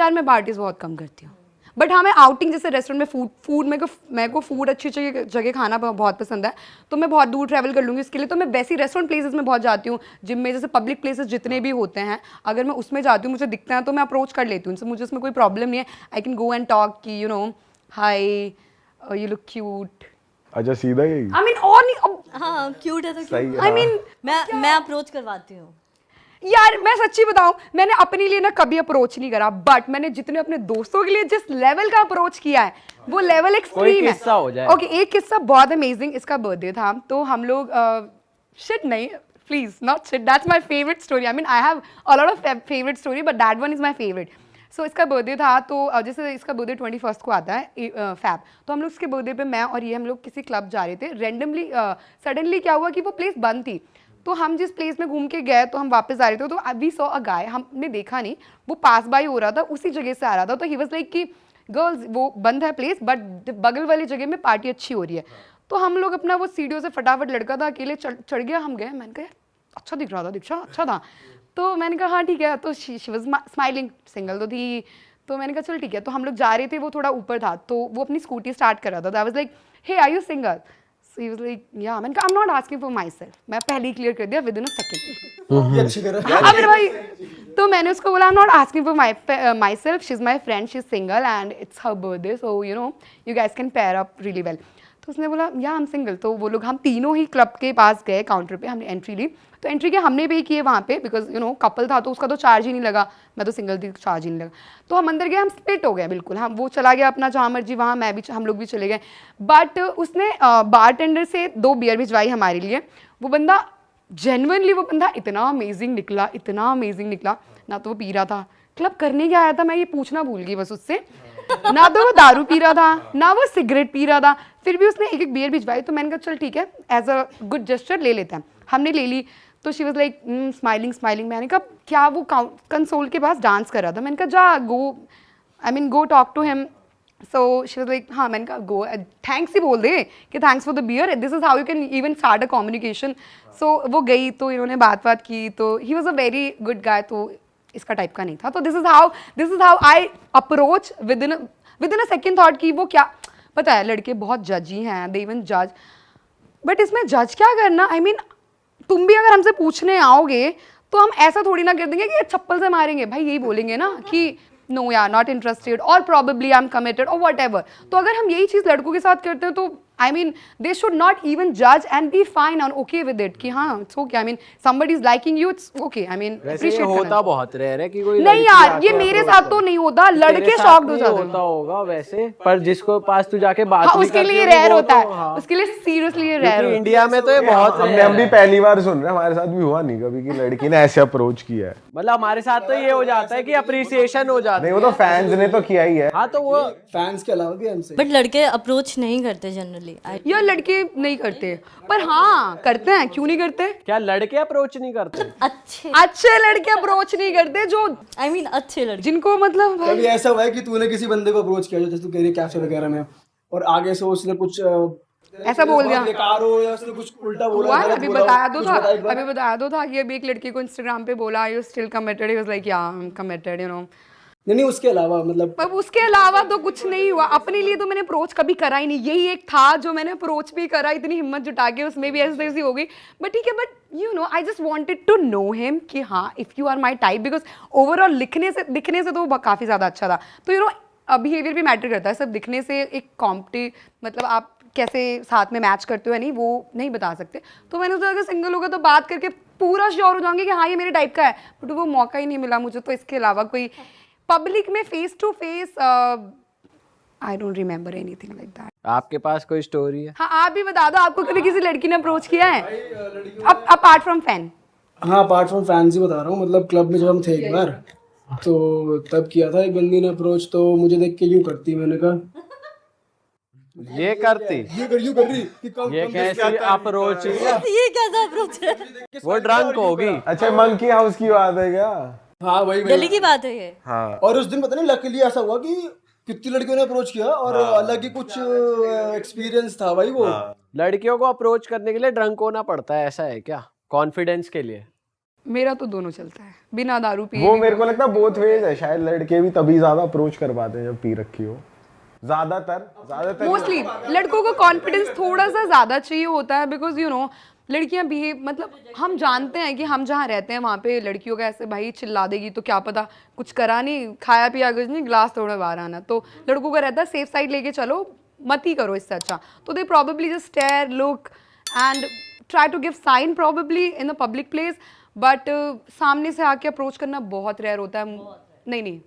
यार मैं पार्टीज बहुत कम करती हूँ, बट हाँ मैं आउटिंग जैसे रेस्टोरेंट में फूड मेरे को फूड अच्छी जगह खाना बहुत पसंद है, तो मैं बहुत दूर ट्रैवल कर लूँगी इसके लिए। तो मैं वैसी रेस्टोरेंट प्लेसेस में बहुत जाती हूँ, जिम में जैसे पब्लिक प्लेसेस जितने भी होते हैं, अगर मैं उसमें जाती हूँ मुझे दिखते हैं तो मैं अप्रोच कर लेती हूँ, मुझे उसमें कोई प्रॉब्लम नहीं है। I can go and talk कि you know hi you look cute. अच्छा सीधा ही आई मीन और नहीं, हाँ क्यूट है तो सही है, आई मीन मैं अप्रोच करवाती हूँ। यार मैं सच्ची बताऊं, मैंने अपने लिए ना कभी अप्रोच नहीं करा, बट मैंने जितने अपने दोस्तों के लिए जिस लेवल का अप्रोच किया है वो लेवल एक्सट्रीम है। किस्सा हो जाए। ओके, एक किस्सा बहुत अमेजिंग। इसका बर्थडे था तो हम लोग शिट नहीं, please not shit, that's my favourite story. I mean I have a lot of favourite story but that one is my favourite. So इसका बर्थडे था तो जैसे इसका बर्थडे 21 को आता है फैब, तो हम लोग इसके बर्थडे पे मैं और ये हम लोग किसी क्लब जा रहे थे। रेंडमली सडनली क्या हुआ कि वो प्लेस बंद थी, तो हम जिस प्लेस में घूम के गए तो हम वापस आ रहे थे, तो वी सॉ अ गाय, हमने देखा नहीं, वो पास बाय हो रहा था, उसी जगह से आ रहा था। तो ही वाज लाइक कि गर्ल्स वो बंद है प्लेस बट बगल वाली जगह में पार्टी अच्छी हो रही है। तो हम लोग अपना वो सीढ़ियों से फटाफट, लड़का था अकेले चढ़ गया, हम गए। मैंने कहा अच्छा दिख रहा था, दीक्षा अच्छा था। तो मैंने कहा हाँ ठीक है, तो शी वाज स्माइलिंग, सिंगल तो थी। तो मैंने कहा चल ठीक है। तो हम लोग जा रहे थे, वो थोड़ा ऊपर था, तो वो अपनी स्कूटी स्टार्ट कर रहा था। I was like hey are you single? So he was like, yeah. मैंने कहा I'm not asking for myself. मैं पहले ही क्लियर कर दिया within a second. ये अच्छी करा। हाँ मेरे भाई, तो मैंने उसको बोला I'm not asking for myself. She's my friend. She's single and it's her birthday. So you know you guys can pair up really well. तो उसने बोला या I'm single. तो वो लोग हम तीनों ही क्लब के पास गए, काउंटर पे हमने एंट्री ली। तो एंट्री के हमने पे किए वहाँ पे, बिकॉज यू नो कपल था तो उसका तो चार्ज ही नहीं लगा, मैं तो सिंगल थी, चार्ज ही नहीं लगा। तो हम अंदर गए, हम स्प्लिट हो गए बिल्कुल, हम वो चला गया अपना जहाँ मर्जी वहाँ, मैं भी हम लोग भी चले गए। बट उसने बारटेंडर से 2 बियर भिजवाई हमारे लिए। वो बंदा जेन्युइनली, वो बंदा इतना अमेजिंग निकला, इतना अमेजिंग निकला। ना तो वो पी रहा था, क्लब करने क्या आया था मैं ये पूछना भूल गई बस उससे। ना तो वो दारू पी रहा था, ना वो सिगरेट पी रहा था, फिर भी उसने एक बियर भिजवाई। तो मैंने कहा चल ठीक है, एज अ गुड जेस्चर ले लेते हैं। हमने ले ली। तो शी वाज लाइक स्माइलिंग। मैंने कहा क्या वो कंसोल के पास डांस कर रहा था? मैंने कहा जा go talk to him. So she was like हाँ। मैंने कहा गो, थैंक्स ही बोल दे कि thanks for the beer, this is how you can even start a communication. So वो गई, तो इन्होंने बात की, तो he was a very good guy, तो इसका टाइप का नहीं था। तो this is how I approach within a second thought कि वो क्या, पता है लड़के बहुत जजी हैं, दे इवन जज, बट इसमें जज क्या करना। आई मीन तुम भी अगर हमसे पूछने आओगे तो हम ऐसा थोड़ी ना कर देंगे कि चप्पल से मारेंगे, भाई यही बोलेंगे ना कि नो यार नॉट इंटरेस्टेड और प्रॉबेबली आई एम कमिटेड और वट एवर। तो अगर हम यही चीज़ लड़कों के साथ करते हैं तो I mean they should not even जज and be fine and okay with it कि हाँ it's okay. I mean somebody is liking you, it's okay. I mean वैसे ये होता बहुत रेयर है कि कोई नहीं यार, ये मेरे साथ तो नहीं होता, लड़के शॉक्ड हो जाते हैं। होता होगा वैसे, पर जिसको पास तू जाके बात हाँ, भी उसके करती लिए होगी, रेयर वो होता तो, है, हाँ। उसके लिए सीरियसली ये रेयर क्योंकि होता है। इंडिया में तो ये बहुत हम भी पहली बार सुन रहे हैं, हमारे साथ भी हुआ नहीं कभी कि लड़की ने ऐसे अप्रोच किया है। मतलब हमारे साथ तो ये हो जाता है कि अप्रिसिएशन हो जाता नहीं है। वो तो फैंस ने तो किया ही है। हाँ तो वो फैंस के अलावा भी हमसे। बट लड़के अप्रोच नहीं करते जनरली। यार लड़के नहीं करते, पर हाँ करते हैं, क्यों नहीं करते? क्या लड़के अप्रोच नहीं करते? अच्छे लड़के अप्रोच नहीं करते, जो आई मीन अच्छे लड़के जिनको मतलब कभी ऐसा हुआ है कि तूने किसी बंदे को अप्रोच किया, जैसे तू कह रही है कैफे वगैरह में, और आगे से उसने कुछ ऐसा बोल दिया, बेकार हो या उसने कुछ उल्टा बोला, हुआ ना, गलत अभी बोला हो, बताया दो कुछ था, बता एक बार। अभी बताया दो था कि अभी एक लड़की को इंस्टाग्राम पे बोला you still committed, he was like yeah I am committed, you know. नहीं उसके अलावा मतलब अब उसके अलावा तो कुछ नहीं हुआ। अपने लिए तो मैंने अप्रोच कभी करा ही नहीं, यही एक था जो मैंने अप्रोच भी करा, इतनी हिम्मत जुटा के, उसमें भी ऐसी तैसी हो गई। बट ठीक है, but you know I just wanted to know him कि हाँ if you are my type, because overall दिखने से तो वो काफ़ी ज़्यादा अच्छा था। तो यू नो बिहेवियर भी मैटर करता है, सब दिखने से एक कॉम्पिटी मतलब आप कैसे साथ में मैच करते हो या नहीं वो नहीं बता सकते। तो मैंने सोचा अगर सिंगल होगा तो बात करके पूरा श्योर हो जाऊंगी कि हाँ ये मेरे टाइप का है, बट वो मौका ही नहीं मिला मुझे। तो इसके अलावा कोई पब्लिक में face to face I don't remember anything like that. आपके पास कोई स्टोरी है? हाँ आप भी बता दो, आपको कभी किसी लड़की ने अप्रोच किया है अपार्ट फ्रॉम फैन? हाँ अपार्ट फ्रॉम फैंस ही बता रहा हूँ। मतलब क्लब में जब हम थे एक बार, तो तब किया था एक बंदी ने अप्रोच, तो मुझे देख के यूं करती, मैंने कहा ये करती यूं कर रही कि कम ये कम कैसी अप्रोच है? ये कैसा अप्रोच है? वो ड्रंक होगी। अच्छा मंकी हाउस की बात है क्या? हाँ वही दिल्ली की बात है ये। हाँ। और उस दिन पता नहीं लकीली ऐसा हुआ कि कितनी लड़कियों ने अप्रोच किया और अलग ही कुछ एक्सपीरियंस था भाई वो। लड़कियों को अप्रोच करने के लिए ड्रंक होना पड़ता है, ऐसा है क्या? कॉन्फिडेंस के लिए? मेरा तो दोनों चलता है, बिना दारू पिए वो भी मेरे को लगता है बोथ वेज है, शायद लड़के भी तभी ज्यादा अप्रोच कर पाते हैं जब पी रखी हो, ज्यादातर मोस्टली लड़कों को कॉन्फिडेंस थोड़ा सा ज्यादा चाहिए होता है, बिकॉज यू नो लड़कियां बिहेव, मतलब हम जानते हैं कि हम जहाँ रहते हैं वहाँ पे लड़कियों का ऐसे भाई चिल्ला देगी तो क्या पता कुछ करा नहीं, खाया पिया कुछ नहीं, ग्लास थोड़ा बाहर आना, तो लड़कों का रहता है सेफ साइड लेके चलो, मत ही करो इससे अच्छा, तो they probably just stare, look and try to give sign probably in a public place, but सामने से आके अप्रोच करना बहुत रेयर होता है। नहीं,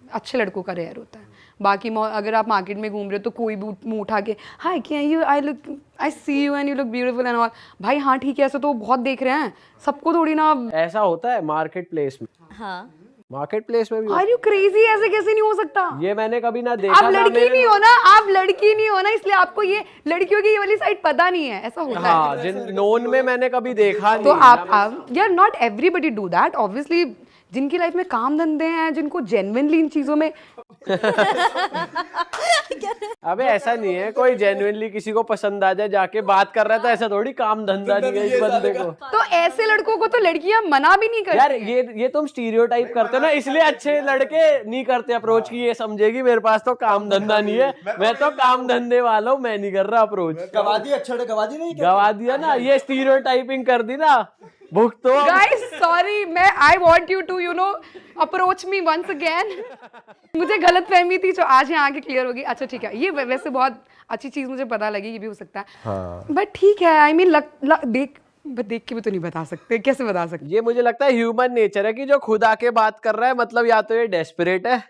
अच्छे लड़कों का रेयर होता है। बाकी अगर आप मार्केट में घूम रहे हो तो कोई भी मुंह उठा के hi can you I see you and you look beautiful and all, भाई हाँ ठीक है, ऐसा तो बहुत देख रहे हैं, सबको थोड़ी ना। ऐसा होता है मार्केट प्लेस में? हाँ, मार्केट प्लेस में भी आर यू क्रेजी, ऐसे कैसे नहीं हो सकता? ये मैंने कभी ना देखा। आप लड़की नहीं हो ना, आप लड़की नहीं हो ना, इसलिए आपको ये लड़कियों की ये वाली साइड पता नहीं है, ऐसा होता है। हाँ, जिन नोन में मैंने कभी देखा नहीं। तो आप यार not everybody do that obviously, जिनकी लाइफ में काम धंधे हैं, जिनको जेन्युइनली इन चीजों में अबे ऐसा नहीं है, कोई जेन्युइनली किसी को पसंद आ जाए जाके बात कर रहा था, ऐसा थोड़ी काम धंधा नहीं है इस बंदे को। तो ऐसे लड़कों को तो लड़कियां मना भी नहीं करती। यार ये तुम स्टीरियोटाइप करते हो ना, इसलिए अच्छे लड़के नहीं करते अप्रोच की, ये समझेगी मेरे पास तो काम धंधा नहीं है, मैं तो काम धंधे वाला हूँ, मैं नहीं कर रहा अप्रोच। गवा दी, अच्छा गवा दी नहीं, गवा दिया ना, ये स्टीरियोटाइपिंग कर दी ना, भुगतो। गाइस सॉरी, मैं I want you to you know approach me once again. मुझे गलत फहमी थी जो आज यहाँ आके क्लियर होगी। अच्छा ठीक है, ये वैसे बहुत अच्छी चीज मुझे पता लगी, ये भी हो सकता है, बट ठीक है, आई मीन देख के भी तो नहीं बता सकते, कैसे बता सकते? ये मुझे लगता है ह्यूमन नेचर है कि जो खुद आके बात कर रहा है, मतलब या तो ये डेस्परेट है,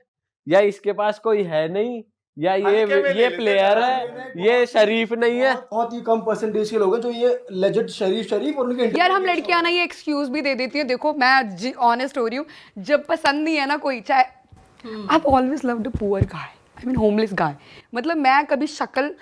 या इसके पास कोई है नहीं, या ये प्लेयर है, ये शरीफ नहीं है। बहुत ही कम परसेंटेज के लोग हैं जो ये लेजेंड शरीफ और उनके यार हम लड़कियां ना ये एक्सक्यूज भी दे देती हैं, देखो मैं ऑनेस्ट हो रही हूँ, जब पसंद नहीं है ना कोई, चाहे I've always loved a poor guy, I mean homeless guy, मतलब मैं कभी शक्ल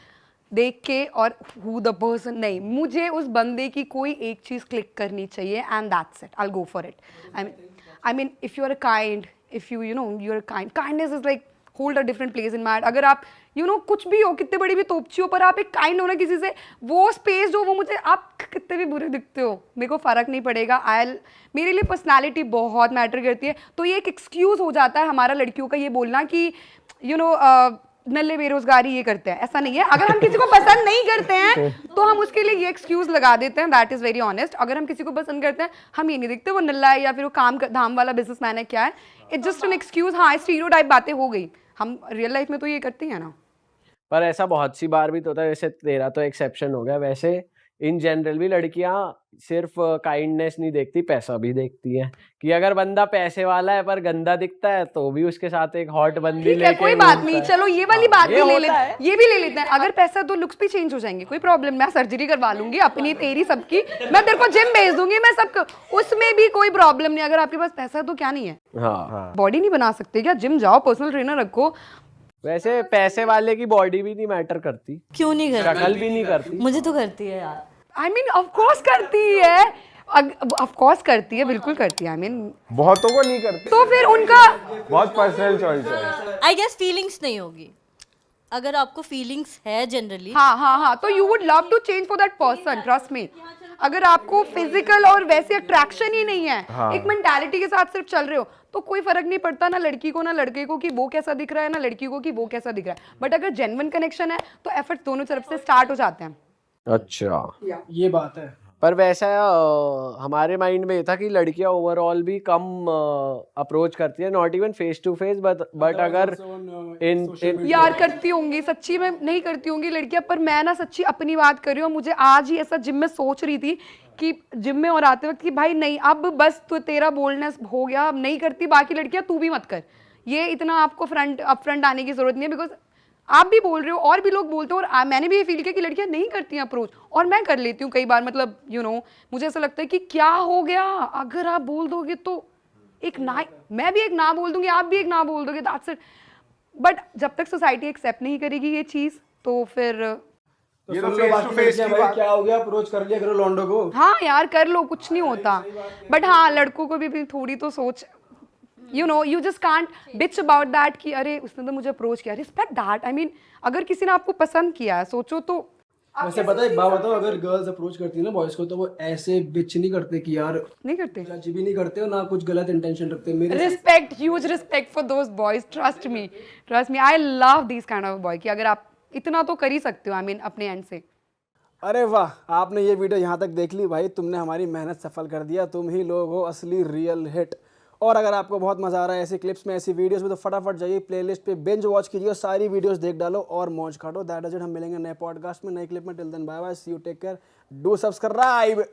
देख के और who the person नहीं, मुझे उस बंदे की कोई एक चीज क्लिक करनी चाहिए and that's it, I'll go for it. I mean if you're a kind, if you know you're a kindness is like hold a different place in my heart. अगर आप you know कुछ भी हो, कितने बड़ी भी तोपची हो, पर आप एक काइंड हो ना किसी से, वो स्पेस जो वो मुझे, आप कितने भी बुरे दिखते हो मेरे को फर्क नहीं पड़ेगा, मेरे लिए पर्सनालिटी बहुत मैटर करती है। तो ये एक एक्सक्यूज हो जाता है हमारा लड़कियों का ये बोलना कि यू नो नल्ले बेरोजगारी ये करते हैं, ऐसा नहीं है। अगर हम किसी को पसंद नहीं करते हैं तो हम उसके लिए ये एक्सक्यूज लगा देते हैं, दैट इज वेरी ऑनेस्ट। अगर हम किसी को पसंद करते हैं, हम ये नहीं देखते वो नल्ला है या फिर वो काम धाम वाला बिजनेसमैन है, क्या है, इट्स जस्ट एन एक्सक्यूज। हाँ स्टीरियोटाइप बातें हो गई, हम रियल लाइफ में तो ये करते हैं ना। पर ऐसा बहुत सी बार भी तो होता है, वैसे तेरा तो एक्सेप्शन हो गया, वैसे इन जनरल भी लड़कियां सिर्फ काइंडनेस नहीं देखती, पैसा भी देखती है, कि अगर बंदा पैसे वाला है पर गंदा दिखता है तो भी उसके साथ एक हॉट बंदी ठीक है, लेके कोई बात घूमता नहीं, है। चलो ये वाली बात भी ये ले होता लेते है। हैं, ये भी ले लेते हैं। अगर पैसा तो लुक्स भी चेंज हो जाएंगे, कोई प्रॉब्लम, मैं सर्जरी करवा लूंगी अपनी तेरी सबकी, मैं तेरे को जिम भेज दूंगी, मैं सब, उसमें भी कोई प्रॉब्लम नहीं। अगर आपके पास पैसा है तो क्या नहीं है, हाँ, बॉडी नहीं बना सकते क्या? जिम जाओ, पर्सनल ट्रेनर रखो। वैसे पैसे वाले की बॉडी भी नहीं मैटर करती, क्यों नहीं करती? शक्ल भी नहीं करती। मुझे तो करती है यार। आई मीन ऑफ कोर्स करती है, ऑफ कोर्स करती है, बिल्कुल करती है। आई मीन बहुतों को नहीं करते, तो फिर उनका बहुत पर्सनल चॉइस है। आई गेस फीलिंग्स नहीं होगी, अगर आपको फीलिंग्स है जनरली। हाँ, तो you would love to change for that person, trust me. अगर आपको फिजिकल और वैसे अट्रैक्शन ही नहीं है, एक मेंटालिटी के साथ सिर्फ चल रहे हो, तो कोई फर्क नहीं पड़ता ना लड़की को ना लड़के को कि वो कैसा दिख रहा है, ना लड़की को कि वो कैसा दिख रहा है। बट अगर जेन्युइन कनेक्शन है तो एफर्ट दोनों तरफ से स्टार्ट हो जाते हैं। अच्छा, ये बात है। पर वैसा हमारे माइंड में ये था कि लड़कियां ओवरऑल भी कम अप्रोच करती है, not even face to face, but अगर इन यार करती होंगी, सच्ची में नहीं करती होंगी लड़कियां, पर मैं ना सच्ची अपनी बात कर रही हूँ। मुझे आज ही ऐसा जिम में सोच रही थी कि जिम में और आते वक्त कि भाई नहीं, अब बस तो तेरा बोल्डनेस हो गया, अब नहीं करती, बाकी लड़कियां तू भी मत कर, ये इतना आपको फ्रंट आने की जरूरत नहीं है, बिकॉज आप भी बोल रहे हो और भी लोग बोलते हो, और मैंने भी ये फील किया कि लड़कियां नहीं करती हैं अप्रोच, और मैं कर लेती हूँ कई बार। मतलब यू नो मुझे ऐसा लगता है कि क्या हो गया, अगर आप बोल दोगे तो एक ना, मैं भी एक ना बोल दूंगी, आप भी एक ना बोल दोगे, दैट्स इट। बट जब तक सोसाइटी एक्सेप्ट नहीं करेगी ये चीज, तो फिर ये तो फेस टू फेस की बात। क्या हो गया, अप्रोच कर लिया करो लॉन्डो को। हाँ यार कर लो, कुछ नहीं होता। बट हाँ लड़कों को भी थोड़ी तो सोच, you know you just can't bitch about that कि अरे उसने तो मुझे अप्रोच किया, रिस्पेक्ट दैट। आई मीन अगर किसी ने आपको पसंद किया है, सोचो तो वैसे पता है एक बात बताओ, अगर गर्ल्स अप्रोच करती है ना बॉयज को तो वो ऐसे बिच नहीं करते कि यार नहीं करते जज भी नहीं करते और ना कुछ गलत इंटेंशन रखते मेरे respect, huge respect for those boys, trust me, I love this kind of boy कि अगर आप इतना तो कर ही सकते हो, आई मीन अपने एंड से। अरे वाह, आपने ये वीडियो यहाँ तक देख ली भाई, तुमने हमारी मेहनत सफल कर दिया, तुम ही लोग हो असली रियल हिट। और अगर आपको बहुत मजा आ रहा है ऐसी क्लिप्स में, ऐसी वीडियोस में, तो फटाफट जाइए प्लेलिस्ट पे बिंज वॉच कीजिए और सारी वीडियोस देख डालो और मौज काटो। दैट इज इट, हम मिलेंगे नए पॉडकास्ट में, नए क्लिप में। Till then bye bye, see you, take care, do subscribe.